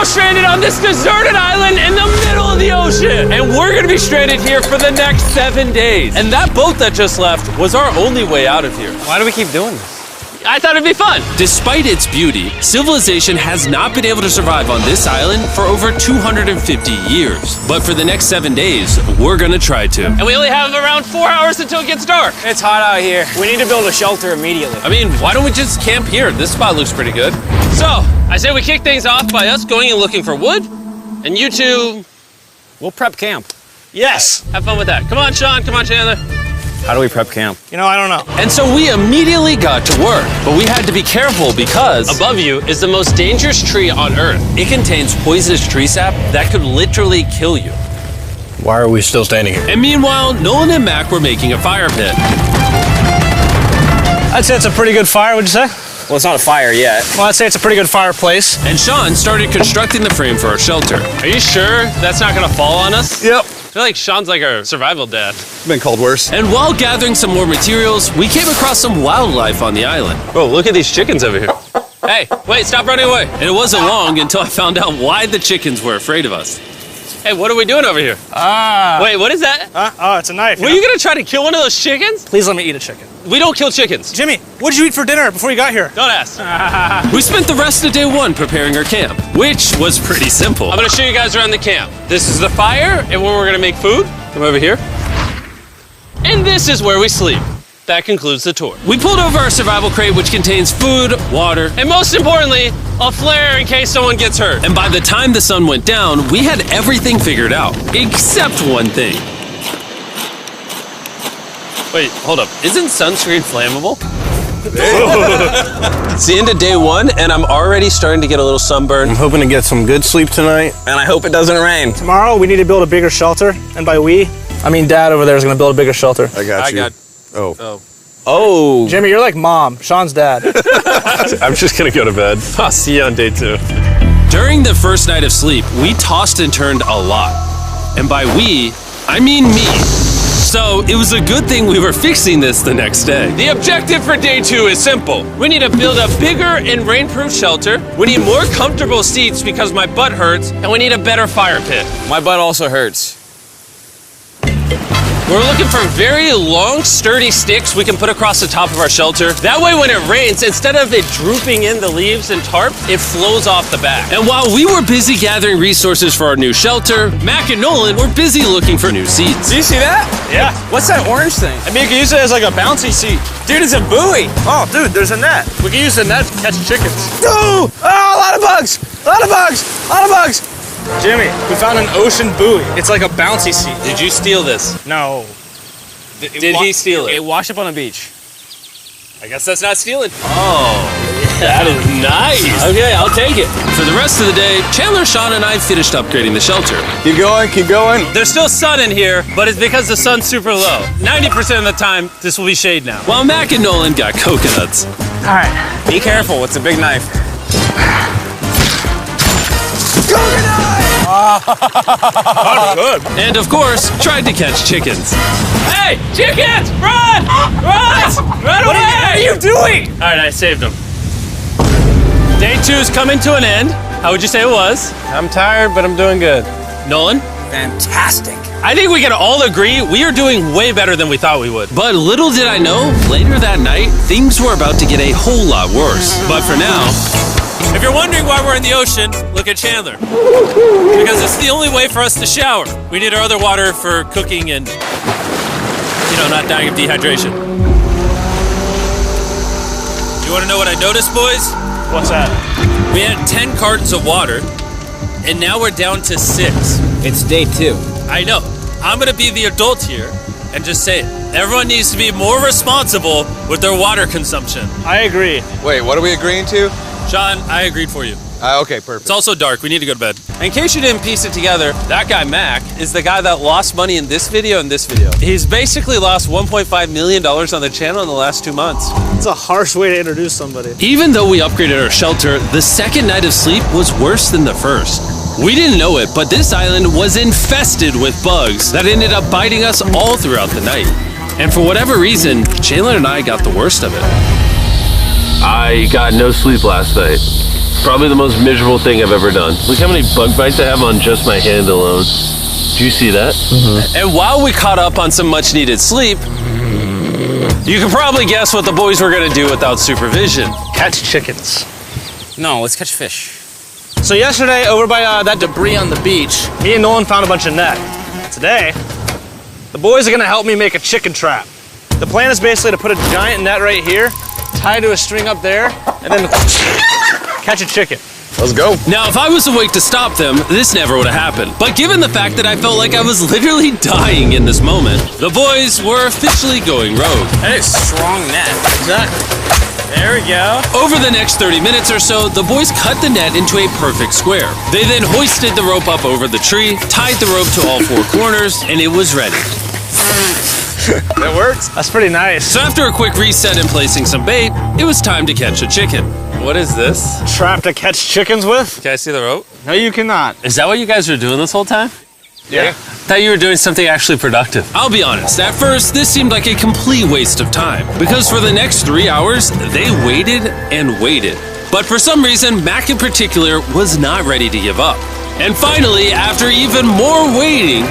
now stranded on this deserted island in the middle of the ocean. And we're gonna be stranded here for the next 7 days. And that boat that just left was our only way out of here. Why do we keep doing this? I thought it'd be fun. Despite its beauty, civilization has not been able to survive on this island for over 250 years. But for the next 7 days, we're gonna try to. And we only have around 4 hours until it gets dark. It's hot out here. We need to build a shelter immediately. I mean, why don't we just camp here? This spot looks pretty good. So, I say we kick things off by us going and looking for wood, and you two... We'll prep camp. Yes! Have fun with that. Come on, Sean. Come on, Chandler. How do we prep camp? You know, I don't know. And so we immediately got to work, but we had to be careful because above you is the most dangerous tree on Earth. it contains poisonous tree sap that could literally kill you. Why are we still standing here? And meanwhile, Nolan and Mac were making a fire pit. I'd say it's a pretty good fire, would you say? Well, it's not a fire yet. Well, I'd say it's a pretty good fireplace. And Sean started constructing the frame for our shelter. Are you sure that's not gonna fall on us? Yep. I feel like Sean's like our survival dad. Been called worse. And while gathering some more materials, we came across some wildlife on the island. Bro, look at these chickens over here. Hey, wait, stop running away. And it wasn't long until I found out why the chickens were afraid of us. Hey, what are we doing over here? Wait, what is that? Oh, it's a knife. Were you gonna try to kill one of those chickens? Please let me eat a chicken. We don't kill chickens. Jimmy, what did you eat for dinner before you got here? Don't ask. We spent the rest of day one preparing our camp, which was pretty simple. I'm gonna show you guys around the camp. This is the fire and where we're gonna make food. Come over here. And this is where we sleep. That concludes the tour. We pulled over our survival crate, which contains food, water, And most importantly, a flare in case someone gets hurt. and by the time the sun went down, we had everything figured out, except one thing. Wait, hold up. Isn't sunscreen flammable? It's the end of day one, and I'm already starting to get a little sunburn. I'm hoping to get some good sleep tonight. And I hope it doesn't rain. Tomorrow, we need to build a bigger shelter. And by we, I mean Dad over there is going to build a bigger shelter. I got you. Oh. Oh. Jimmy, you're like Mom. Sean's dad. I'm just gonna go to bed. I'll see you on day 2. During the first night of sleep, we tossed and turned a lot. And by we, I mean me. So it was a good thing we were fixing this the next day. The objective for day 2 is simple. We need to build a bigger and rainproof shelter. We need more comfortable seats because my butt hurts, and we need a better fire pit. My butt also hurts. We're looking for very long, sturdy sticks we can put across the top of our shelter. That way when it rains, instead of it drooping in the leaves and tarp, it flows off the back. And while we were busy gathering resources for our new shelter, Mac and Nolan were busy looking for new seats. Do you see that? Yeah. What's that orange thing? I mean, you can use it as like a bouncy seat. Dude, it's a buoy. Oh, dude, there's a net. We can use the net to catch chickens. Oh, a lot of bugs. A lot of bugs. A lot of bugs. Jimmy, we found an ocean buoy. It's like a bouncy seat. Did you steal this? No. Did he steal it? It washed up on the beach. I guess that's not stealing. Oh, that is nice. Okay, I'll take it. For the rest of the day, Chandler, Sean, and I finished upgrading the shelter. Keep going, keep going. There's still sun in here, but it's because the sun's super low. 90% of the time, this will be shade now. While Mac and Nolan got coconuts. All right. Be careful. It's a big knife. And of course, tried to catch chickens. Hey, chickens, run! Run! Run away! What are you doing? All right, I saved them. Day 2 is coming to an end. How would you say it was? I'm tired, but I'm doing good. Nolan? Fantastic. I think we can all agree we are doing way better than we thought we would. But little did I know, later that night, things were about to get a whole lot worse. But for now, If you're wondering why we're in the ocean, look at Chandler. Because it's the only way for us to shower. We need our other water for cooking and, not dying of dehydration. You want to know what I noticed, boys? What's that? We had 10 cartons of water, and now we're down to 6. It's day 2. I know. I'm going to be the adult here and just say it. Everyone needs to be more responsible with their water consumption. I agree. Wait, what are we agreeing to? Sean, I agreed for you. Okay, perfect. It's also dark. We need to go to bed. In case you didn't piece it together, that guy Mac is the guy that lost money in this video and this video. He's basically lost $1.5 million on the channel in the last 2 months. It's a harsh way to introduce somebody. even though we upgraded our shelter, the second night of sleep was worse than the first. We didn't know it, but this island was infested with bugs that ended up biting us all throughout the night. And for whatever reason, Chandler and I got the worst of it. I got no sleep last night. Probably the most miserable thing I've ever done. Look how many bug bites I have on just my hand alone. Do you see that? Mm-hmm. And while we caught up on some much needed sleep, you can probably guess what the boys were gonna do without supervision. Catch chickens. No, let's catch fish. So yesterday, over by that debris on the beach, me and Nolan found a bunch of net. Today, the boys are gonna help me make a chicken trap. The plan is basically to put a giant net right here, tie to a string up there, and then catch a chicken. Let's go. Now, if I was awake to stop them, this never would have happened. But given the fact that I felt like I was literally dying in this moment, the boys were officially going rogue. That is strong net. Exactly. There we go. Over the next 30 minutes or so, the boys cut the net into a perfect square. They then hoisted the rope up over the tree, tied the rope to all four corners, and it was ready. That works. That's pretty nice. So after a quick reset and placing some bait, it was time to catch a chicken. What is this? Trap to catch chickens with? Can I see the rope? No, you cannot. Is that what you guys were doing this whole time? Yeah. I thought you were doing something actually productive. I'll be honest, at first, this seemed like a complete waste of time. Because for the next 3 hours, they waited and waited. But for some reason, Mac in particular was not ready to give up. And finally, after even more waiting,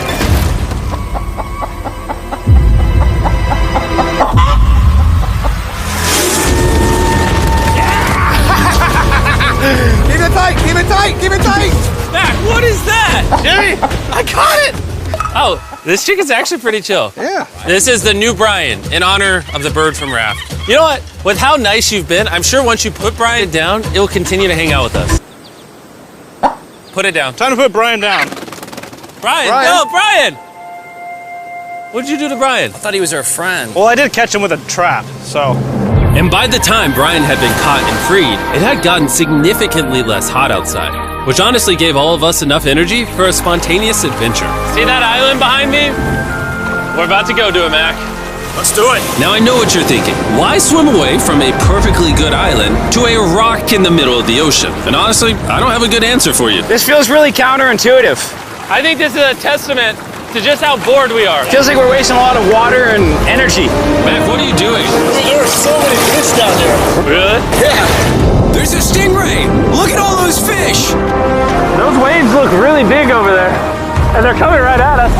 Keep it tight, keep it tight, keep it tight. Mac, what is that? Jimmy, I caught it! Oh, this chicken's actually pretty chill. Yeah. This is the new Brian, in honor of the bird from Raft. You know what? With how nice you've been, I'm sure once you put Brian down, it will continue to hang out with us. Put it down. Time to put Brian down. Brian, Brian. no, Brian! What'd you do to Brian? I thought he was our friend. Well, I did catch him with a trap, so. And by the time Brian had been caught and freed, it had gotten significantly less hot outside, which honestly gave all of us enough energy for a spontaneous adventure. See that island behind me? We're about to go to it, Mac. Let's do it. Now I know what you're thinking. Why swim away from a perfectly good island to a rock in the middle of the ocean? And honestly, I don't have a good answer for you. This feels really counterintuitive. I think this is a testament to just how bored we are. Feels like we're wasting a lot of water and energy. Mac, what are you doing? There are so many fish down there. Really? Yeah. There's a stingray. Look at all those fish. Those waves look really big over there. And they're coming right at us.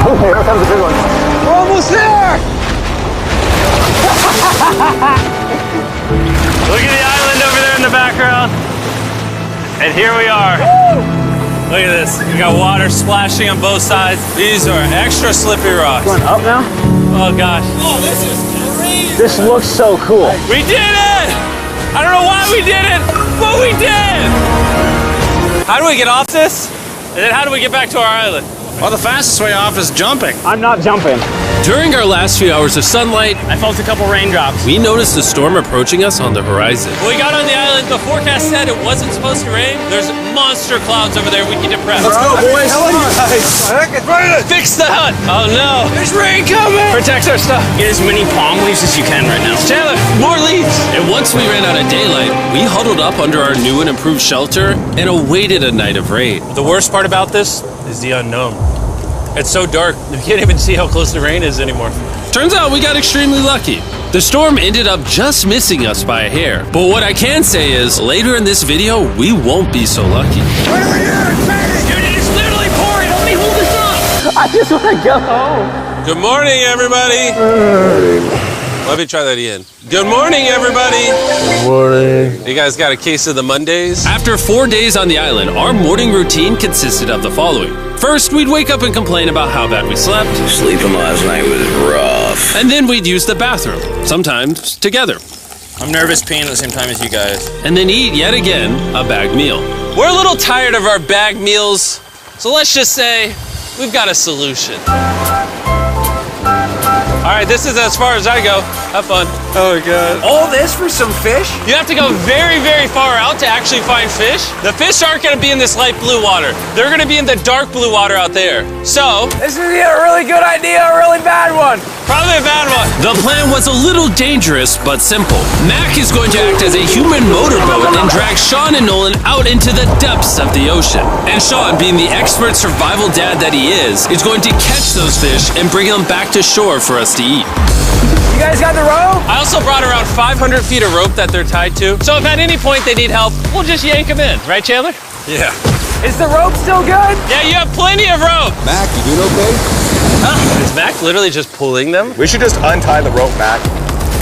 Oh, here comes a big one. We're almost there. Look at the island over there in the background. And here we are. Look at this. We got water splashing on both sides. These are extra slippery rocks. Going up now? Oh gosh. Oh, this is crazy. This looks so cool. We did it! I don't know why we did it, but we did! How do we get off this? And then how do we get back to our island? Well, the fastest way off is jumping. I'm not jumping. During our last few hours of sunlight, I felt a couple raindrops. we noticed a storm approaching us on the horizon. When we got on the island, the forecast said it wasn't supposed to rain. There's monster clouds over there we need to prep. Let's go, boys. Fix the hut! Oh no! There's rain coming. Protect our stuff. Get as many palm leaves as you can right now. Chandler, more leaves! And once we ran out of daylight, we huddled up under our new and improved shelter and awaited a night of rain. The worst part about this is the unknown. It's so dark, you can't even see how close the rain is anymore. Turns out we got extremely lucky. The storm ended up just missing us by a hair. But what I can say is, later in this video, we won't be so lucky. Dude, it is literally pouring. Let me hold this up. I just want to go home. Good morning, everybody. Let me try that again. Good morning, everybody. Good morning. You guys got a case of the Mondays? After 4 days on the island, our morning routine consisted of the following. First, we'd wake up and complain about how bad we slept. Sleeping last night was rough. And then we'd use the bathroom, sometimes together. I'm nervous peeing at the same time as you guys. And then eat, yet again, a bagged meal. We're a little tired of our bagged meals, so let's just say we've got a solution. All right, this is as far as I go. Have fun. Oh, God. All this for some fish? You have to go very, very far out to actually find fish. The fish aren't gonna be in this light blue water. They're gonna be in the dark blue water out there. So, This is either a really good idea or a really bad one. probably a bad one. The plan was a little dangerous, but simple. Mac is going to act as a human motorboat and drag Sean and Nolan out into the depths of the ocean. And Sean, being the expert survival dad that he is going to catch those fish and bring them back to shore for us to eat. You guys got the rope? I also brought around 500 feet of rope that they're tied to. So if at any point they need help, we'll just yank them in. Right, Chandler? Yeah. Is the rope still good? Yeah, you have plenty of rope. Mac, you doing okay? Is Mac literally just pulling them? We should just untie the rope, Mac.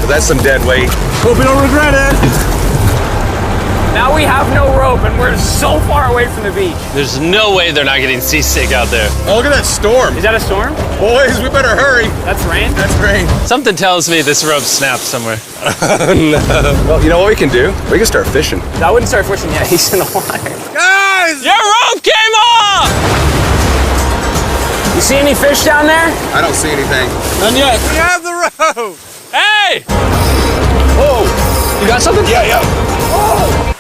Because that's some dead weight. Hope you don't regret it. Now we have no rope and we're so far away from the beach. There's no way they're not getting seasick out there. Oh, look at that storm. Is that a storm? Boys, we better hurry. That's rain? That's rain. Something tells me this rope snapped somewhere. No. Well, you know what we can do? We can start fishing. I wouldn't start fishing yet. He's in the water. Guys! Your rope came off! You see any fish down there? I don't see anything. None yet. We have the rope. Hey! Oh, You got something? yeah. Oh!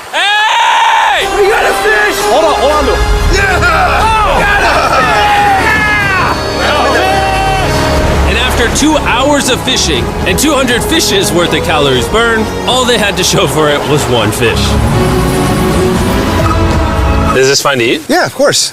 Hey! We got a fish! Hold on to it. Yeah! Oh! Got it! And after 2 hours of fishing and 200 fishes worth of calories burned, all they had to show for it was one fish. Is this fine to eat? Yeah, of course.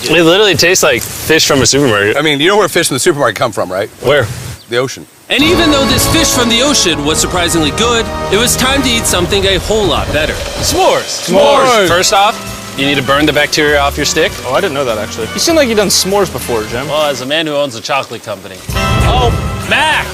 It literally tastes like fish from a supermarket. I mean, you know where fish in the supermarket come from, right? Where? The ocean. And even though this fish from the ocean was surprisingly good, it was time to eat something a whole lot better. S'mores. S'mores. First off, you need to burn the bacteria off your stick. Oh, I didn't know that actually. You seem like you've done s'mores before, Jim. Well, as a man who owns a chocolate company. Oh, Mac!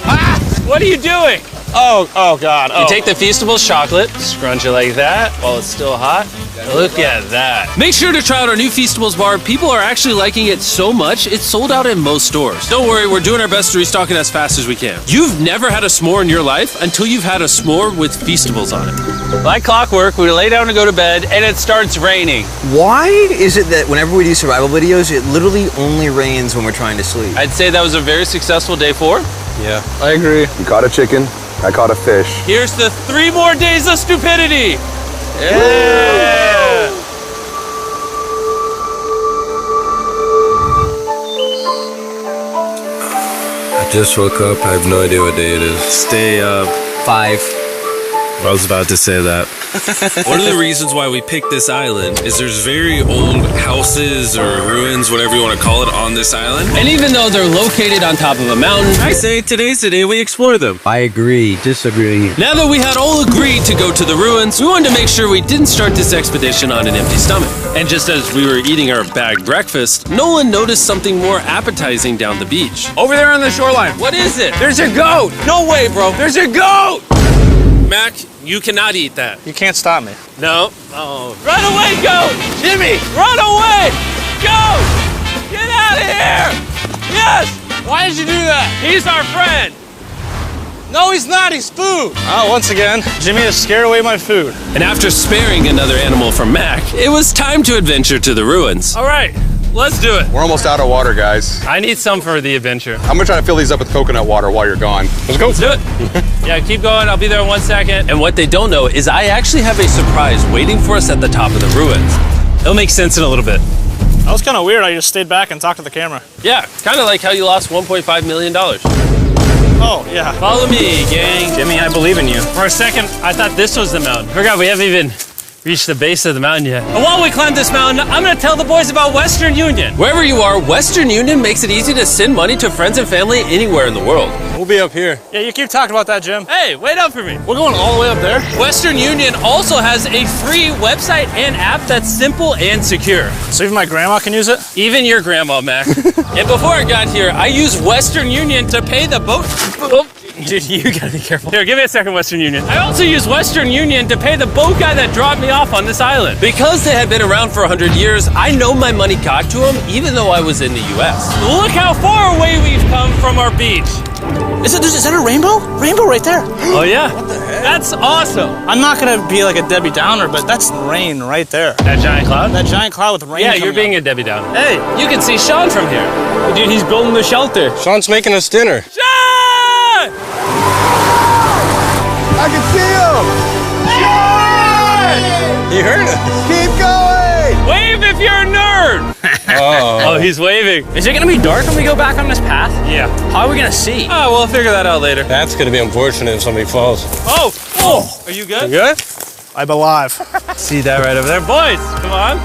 What are you doing? Oh God. You take the Feastables chocolate, scrunch it like that while it's still hot. Look at that. Make sure to try out our new Feastables bar. People are actually liking it so much, it's sold out in most stores. Don't worry, we're doing our best to restock it as fast as we can. You've never had a s'more in your life until you've had a s'more with Feastables on it. Like clockwork, we lay down to go to bed and it starts raining. Why is it that whenever we do survival videos, it literally only rains when we're trying to sleep? I'd say that was a very successful day 4. Yeah, I agree. You caught a chicken. I caught a fish. Here's the 3 more days of stupidity. Yeah. I just woke up. I have no idea what day it is. Stay up. 5. I was about to say that. One of the reasons why we picked this island is there's very old houses or ruins, whatever you want to call it, on this island. And even though they're located on top of a mountain, I say today's the day we explore them. I agree. Disagree. Now that we had all agreed to go to the ruins, we wanted to make sure we didn't start this expedition on an empty stomach. And just as we were eating our bag breakfast, Nolan noticed something more appetizing down the beach. Over there on the shoreline. What is it? There's a goat! No way, bro. There's a goat! Mac, you cannot eat that. You can't stop me. No. Oh. Run away, goat! Jimmy, run away! Goat! Get out of here! Yes! Why did you do that? He's our friend! No, he's not. He's food. Oh, once again, Jimmy has scared away my food. And after sparing another animal from Mac, it was time to adventure to the ruins. All right, let's do it. We're almost out of water, guys. I need some for the adventure. I'm gonna try to fill these up with coconut water while you're gone. Let's go. Let's do it. Yeah, keep going. I'll be there in 1 second. And what they don't know is I actually have a surprise waiting for us at the top of the ruins. It'll make sense in a little bit. That was kind of weird. I just stayed back and talked to the camera. Yeah, kind of like how you lost $1.5 million. Oh, yeah. Follow me, gang. Jimmy, I believe in you. For a second, I thought this was the mountain. Forgot we haven't even reached the base of the mountain yet. And while we climb this mountain, I'm gonna tell the boys about Western Union. Wherever you are, Western Union makes it easy to send money to friends and family anywhere in the world. We'll be up here. Yeah, you keep talking about that, Jim. Hey, wait up for me. We're going all the way up there? Western Union also has a free website and app that's simple and secure. So even my grandma can use it? Even your grandma, Mac. And before I got here, I used Western Union to pay the boat. Oh, dude, you gotta be careful. Here, give me a second, Western Union. I also used Western Union to pay the boat guy that dropped me off on this island. Because they had been around for 100 years, I know my money got to them even though I was in the US. Look how far away we've come from our beach. Is that a rainbow? Rainbow right there. Oh yeah? What the heck? That's awesome. I'm not gonna be like a Debbie Downer, but that's rain right there. That giant cloud? That giant cloud with rain. Yeah, you're being a Debbie Downer. Hey, you can see Sean from here. Dude, he's building the shelter. Sean's making us dinner. Sean! I can see him! You heard it. Keep going! Wave if you're a nerd! Oh, he's waving. Is it gonna be dark when we go back on this path? Yeah. How are we gonna see? Oh, we'll figure that out later. That's gonna be unfortunate if somebody falls. Oh! Oh! Are you good? good? I'm alive. See that right over there? Boys, come on.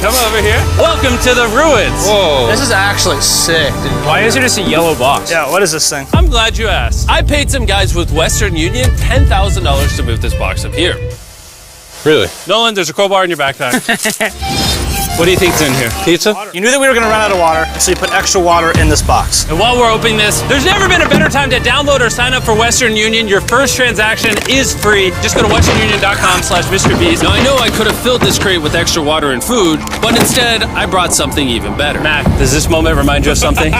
Come over here. Welcome to the ruins. Whoa. This is actually sick, dude. Why is there just a yellow box? Yeah, what is this thing? I'm glad you asked. I paid some guys with Western Union $10,000 to move this box up here. Really? Nolan, there's a crowbar in your backpack. What do you think's in here? Pizza? You knew that we were gonna run out of water, so you put extra water in this box. And while we're opening this, there's never been a better time to download or sign up for Western Union. Your first transaction is free. Just go to westernunion.com/MrBeast. Now, I know I could have filled this crate with extra water and food, but instead, I brought something even better. Mac, does this moment remind you of something?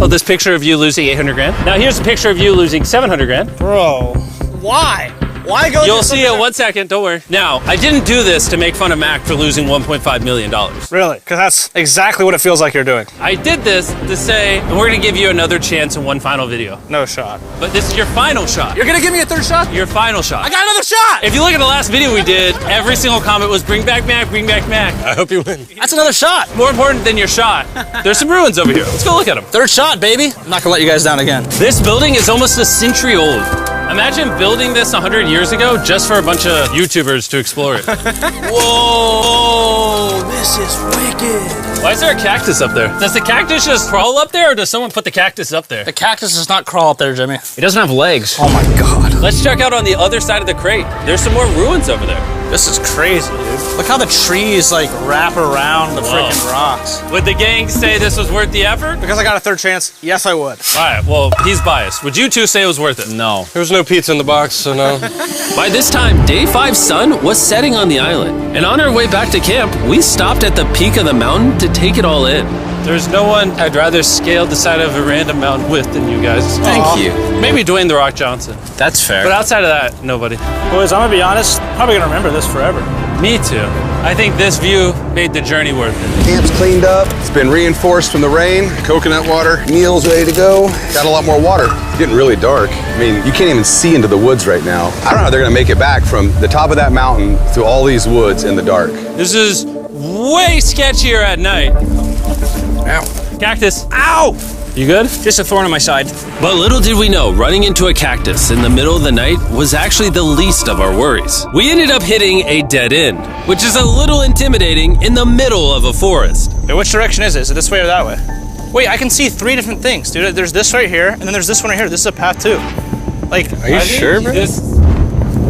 Oh, this picture of you losing 800 grand? Now here's a picture of you losing 700 grand. Bro, why? Why go? You'll see it in 1 second, don't worry. Now, I didn't do this to make fun of Mac for losing $1.5 million. Really? Because that's exactly what it feels like you're doing. I did this to say, and we're gonna give you another chance in one final video. No shot. But this is your final shot. You're gonna give me a third shot? Your final shot. I got another shot! If you look at the last video we did, every single comment was bring back Mac, bring back Mac. I hope you win. That's another shot. More important than your shot, there's some ruins over here. Let's go look at them. Third shot, baby. I'm not gonna let you guys down again. This building is almost a century old. Imagine building this 100 years ago just for a bunch of YouTubers to explore it. Whoa, this is wicked. Why is there a cactus up there? Does the cactus just crawl up there, or does someone put the cactus up there? The cactus does not crawl up there, Jimmy. It doesn't have legs. Oh my God. Let's check out on the other side of the crate. There's some more ruins over there. This is crazy, dude. Look how the trees like wrap around the freaking rocks. Would the gang say this was worth the effort? Because I got a third chance, yes I would. All right, well, he's biased. Would you two say it was worth it? No. There was no pizza in the box, so no. By this time, Day 5's sun was setting on the island, and on our way back to camp, we stopped at the peak of the mountain to take it all in. There's no one I'd rather scale the side of a random mountain with than you guys. Thank you. Maybe Dwayne The Rock Johnson. That's fair. But outside of that, nobody. Boys, I'm gonna be honest, probably gonna remember this forever. Me too. I think this view made the journey worth it. Camp's cleaned up. It's been reinforced from the rain. Coconut water. Meal's ready to go. Got a lot more water. It's getting really dark. I mean, you can't even see into the woods right now. I don't know how they're gonna make it back from the top of that mountain through all these woods in the dark. This is way sketchier at night. Ow. Cactus. Ow! You good? Just a thorn on my side. But little did we know, running into a cactus in the middle of the night was actually the least of our worries. We ended up hitting a dead end, which is a little intimidating in the middle of a forest. Wait, which direction is it? Is it this way or that way? Wait, I can see three different things, dude. There's this right here, and then there's this one right here. This is a path too. Like, Are you sure, bro?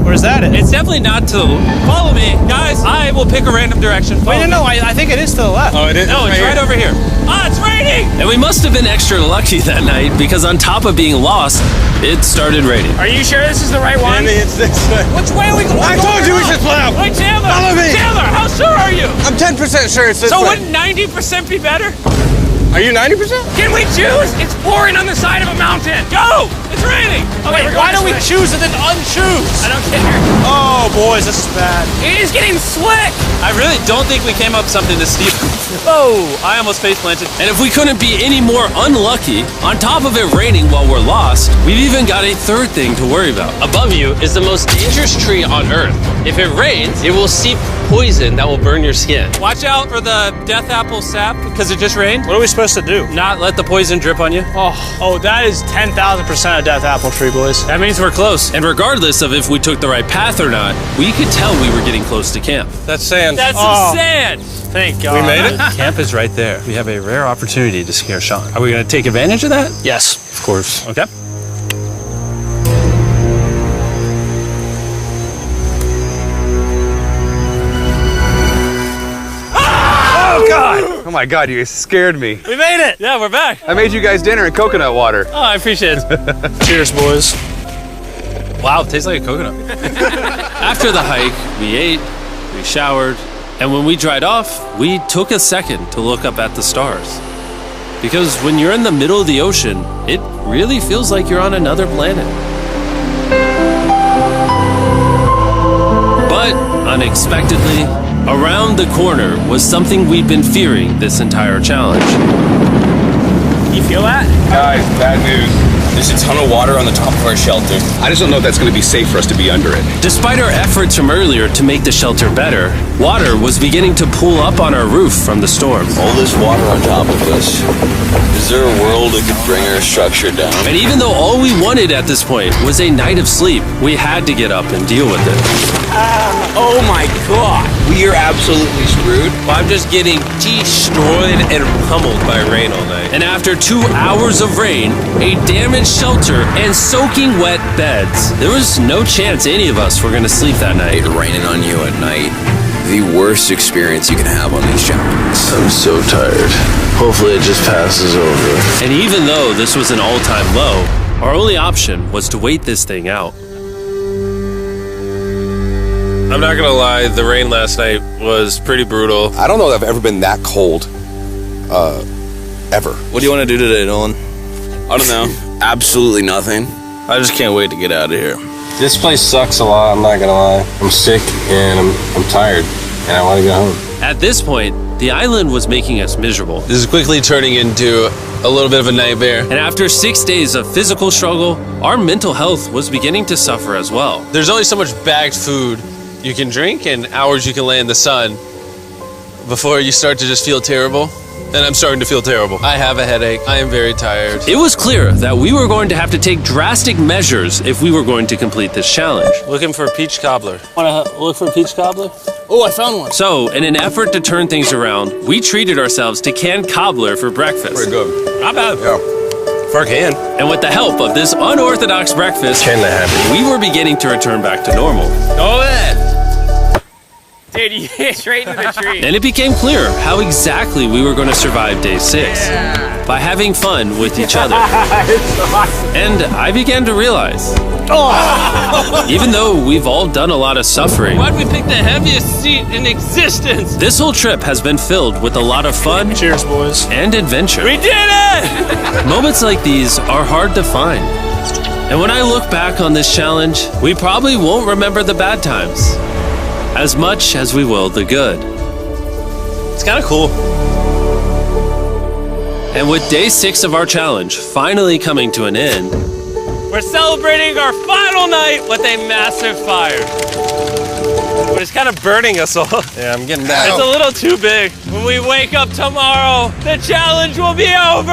where's that at? It's definitely not to the follow me, guys. I will pick a random direction. Wait, no, I think it is to the left. Oh, it is? No, it's right over here. Ah, it's raining! And we must have been extra lucky that night because on top of being lost, it started raining. Are you sure this is the right one? It's this way. Which way are we going? I told you we should split up. Wait, Chandler! Follow me. Chandler, how sure are you? I'm 10% sure it's this So way. wouldn't 90% be better? Are you 90%? Can we choose? It's pouring on the side of a mountain. Go! It's raining! Okay, Wait, why don't we choose and then unchoose? I don't care. Oh, boys, this is bad. It is getting slick! I really don't think we came up with something this steep. Oh, I almost face planted. And if we couldn't be any more unlucky, on top of it raining while we're lost, we've even got a third thing to worry about. Above you is the most dangerous tree on Earth. If it rains, it will seep poison that will burn your skin. Watch out for the death apple sap because it just rained. What are we supposed to do? Not let the poison drip on you. Oh, that is 10,000% a death apple tree, boys. That means we're close. And regardless of if we took the right path or not, we could tell we were getting close to camp. That's sand. That's some sand. Thank God. We made it? Camp is right there. We have a rare opportunity to scare Sean. Are we going to take advantage of that? Yes. Of course. Okay. Oh, God. Oh my God, you guys scared me. We made it. Yeah, we're back. I made you guys dinner in coconut water. Oh, I appreciate it. Cheers, boys. Wow, it tastes like a coconut. After the hike, we ate, we showered, and when we dried off, we took a second to look up at the stars. Because when you're in the middle of the ocean, it really feels like you're on another planet. But unexpectedly, around the corner was something we'd been fearing this entire challenge. You feel that? Guys, bad news. There's a ton of water on the top of our shelter. I just don't know if that's going to be safe for us to be under it. Despite our efforts from earlier to make the shelter better, water was beginning to pool up on our roof from the storm. All this water on top of us. Is there a world that could bring our structure down? And even though all we wanted at this point was a night of sleep, we had to get up and deal with it. Oh my god! We are absolutely screwed. I'm just getting destroyed and pummeled by rain all night. And after 2 hours of rain, a damaged shelter, and soaking wet beds, there was no chance any of us were going to sleep that night. Raining on you at night. The worst experience you can have on these challenges. I'm so tired. Hopefully it just passes over. And even though this was an all-time low, our only option was to wait this thing out. I'm not gonna lie, the rain last night was pretty brutal. I don't know that I've ever been that cold, ever. What do you want to do today, Nolan? I don't know. Absolutely nothing. I just can't wait to get out of here. This place sucks a lot, I'm not gonna lie. I'm sick and I'm tired and I want to go home. At this point, the island was making us miserable. This is quickly turning into a little bit of a nightmare. And after 6 days of physical struggle, our mental health was beginning to suffer as well. There's only so much bagged food you can drink and hours you can lay in the sun before you start to just feel terrible. And I'm starting to feel terrible. I have a headache. I am very tired. It was clear that we were going to have to take drastic measures if we were going to complete this challenge. Looking for a peach cobbler. Wanna look for a peach cobbler? Oh, I found one. So, in an effort to turn things around, we treated ourselves to canned cobbler for breakfast. Pretty good. Not bad. Yeah. For a can. And with the help of this unorthodox breakfast, we were beginning to return back to normal. Oh, that. Dude, you hit straight into the tree. And it became clear how exactly we were going to survive day 6. By having fun with each other. And I began to realize, even though we've all done a lot of suffering, why'd we pick the heaviest seat in existence? This whole trip has been filled with a lot of fun. Cheers, boys. And adventure. We did it! Moments like these are hard to find. And when I look back on this challenge, we probably won't remember the bad times as much as we will the good. It's kind of cool. And with day 6 of our challenge finally coming to an end, we're celebrating our final night with a massive fire. But it's kind of burning us all. Yeah, I'm getting down. It's a little too big. When we wake up tomorrow, the challenge will be over.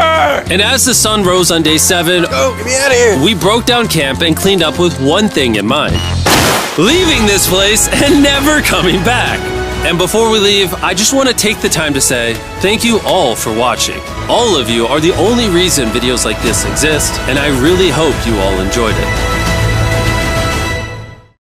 And as the sun rose on day 7, Get me out of here. we broke down camp and cleaned up with one thing in mind: leaving this place and never coming back. And before we leave, I just want to take the time to say thank you all for watching. All of you are the only reason videos like this exist, and I really hope you all enjoyed it.